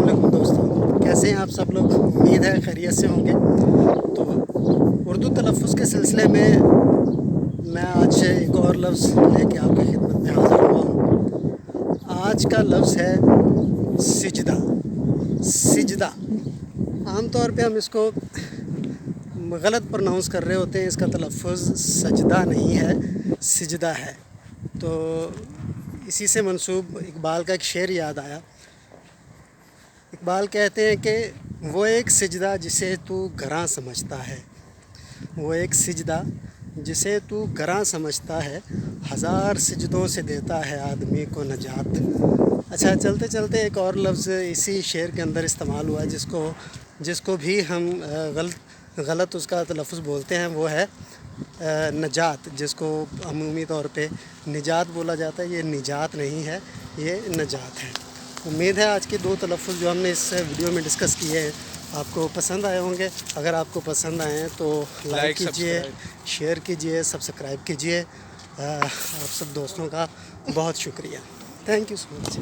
वालेकुम दोस्तों, कैसे हैं आप सब लोग। उम्मीद है खैरियत से होंगे। तो उर्दू तलफ़्फ़ुज़ के सिलसिले में मैं आज एक और लफ्ज़ लेके आपकी खिदमत में हाज़िर हुआ हूँ। आज का लफ्ज़ है सिजदा। सिजदा आम तौर पे हम इसको गलत प्रोनाउंस कर रहे होते हैं। इसका तलफ़्फ़ुज़ सजदा नहीं है, सिजदा है। तो इसी से मंसूब इकबाल का एक शेर याद आया। इकबाल कहते हैं कि वो एक सिजदा जिसे तू गरां समझता है, वो एक सिजदा जिसे तू गरां समझता है, हज़ार सिजदों से देता है आदमी को नजात। अच्छा, चलते चलते एक और लफ्ज़ इसी शेर के अंदर इस्तेमाल हुआ है जिसको भी हम गलत उसका तलफ़्फ़ुज़ बोलते हैं। वो है नजात, जिसको अमूमी तौर पे निजात बोला जाता है। ये निजात नहीं है, ये नजात है। उम्मीद है आज के दो तलफ़्फ़ुज़ जो हमने इस वीडियो में डिस्कस किए हैं आपको पसंद आए होंगे। अगर आपको पसंद आए हैं तो लाइक कीजिए, शेयर कीजिए, सब्सक्राइब कीजिए। आप सब दोस्तों का बहुत शुक्रिया। Thank you so much.